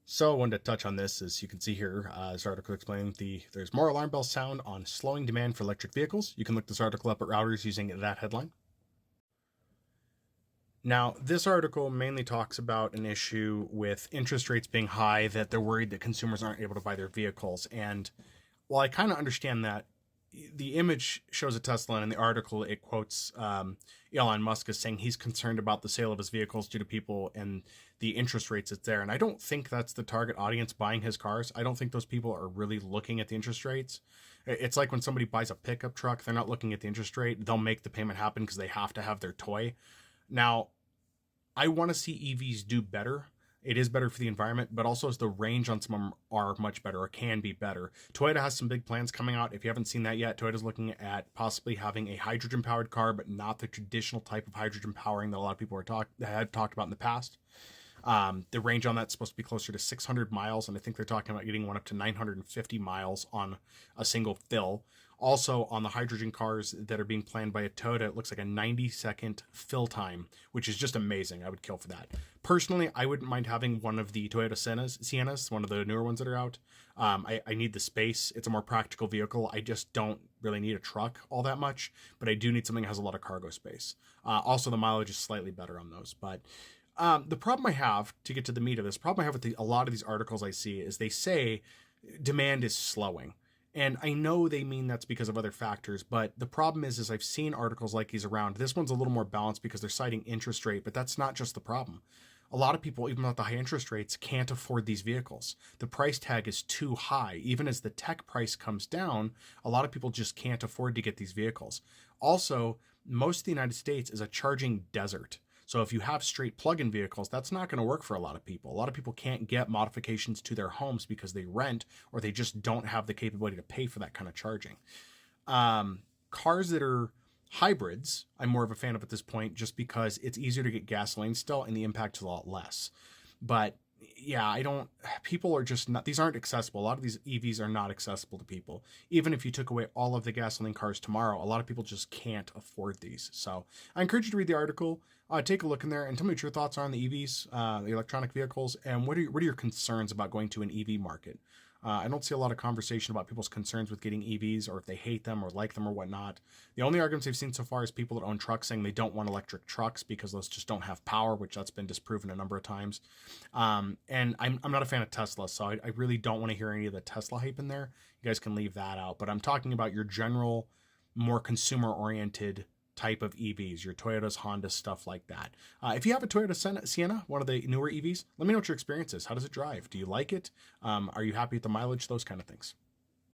So I wanted to touch on this. As you can see here, this article explaining there's more alarm bells sound on slowing demand for electric vehicles. You can look this article up at Routers using that headline. Now, this article mainly talks about an issue with interest rates being high, that they're worried that consumers aren't able to buy their vehicles. And while I kind of understand that, the image shows a Tesla, and in the article it quotes Elon Musk as saying he's concerned about the sale of his vehicles due to people and the interest rates that's there. And I don't think that's the target audience buying his cars. I don't think those people are really looking at the interest rates. It's like when somebody buys a pickup truck, they're not looking at the interest rate. They'll make the payment happen because they have to have their toy. Now, I want to see EVs do better. It is better for the environment, but also as the range on some of them are much better or can be better. Toyota has some big plans coming out. If you haven't seen that yet, Toyota's looking at possibly having a hydrogen-powered car, but not the traditional type of hydrogen powering that a lot of people have talked about in the past. The range on that's supposed to be closer to 600 miles, and I think they're talking about getting one up to 950 miles on a single fill. Also, on the hydrogen cars that are being planned by Toyota, it looks like a 90-second fill time, which is just amazing. I would kill for that. Personally, I wouldn't mind having one of the Toyota Siennas, one of the newer ones that are out. I need the space. It's a more practical vehicle. I just don't really need a truck all that much, but I do need something that has a lot of cargo space. Also, the mileage is slightly better on those, but the problem I have, to get to the meat of this, problem I have with a lot of these articles I see is they say demand is slowing. And I know they mean that's because of other factors, but the problem is I've seen articles like these around. This one's a little more balanced because they're citing interest rate, but that's not just the problem. A lot of people, even with the high interest rates, can't afford these vehicles. The price tag is too high. Even as the tech price comes down, a lot of people just can't afford to get these vehicles. Also, most of the United States is a charging desert. So if you have straight plug-in vehicles, that's not going to work for a lot of people. A lot of people can't get modifications to their homes because they rent or they just don't have the capability to pay for that kind of charging. Cars that are hybrids, I'm more of a fan of at this point just because it's easier to get gasoline still and the impact is a lot less. But yeah, people are just not, these aren't accessible. A lot of these EVs are not accessible to people. Even if you took away all of the gasoline cars tomorrow, a lot of people just can't afford these. So I encourage you to read the article, take a look in there and tell me what your thoughts are on the EVs, the electronic vehicles, and what are your concerns about going to an EV market? I don't see a lot of conversation about people's concerns with getting EVs or if they hate them or like them or whatnot. The only arguments I've seen so far is people that own trucks saying they don't want electric trucks because those just don't have power, which that's been disproven a number of times. And I'm not a fan of Tesla, so I really don't want to hear any of the Tesla hype in there. You guys can leave that out. But I'm talking about your general, more consumer-oriented type of EVs, your Toyotas, Hondas, stuff like that. If you have a Toyota Sienna, one of the newer EVs, let me know what your experience is. How does it drive? Do you like it? Are you happy with the mileage? Those kind of things.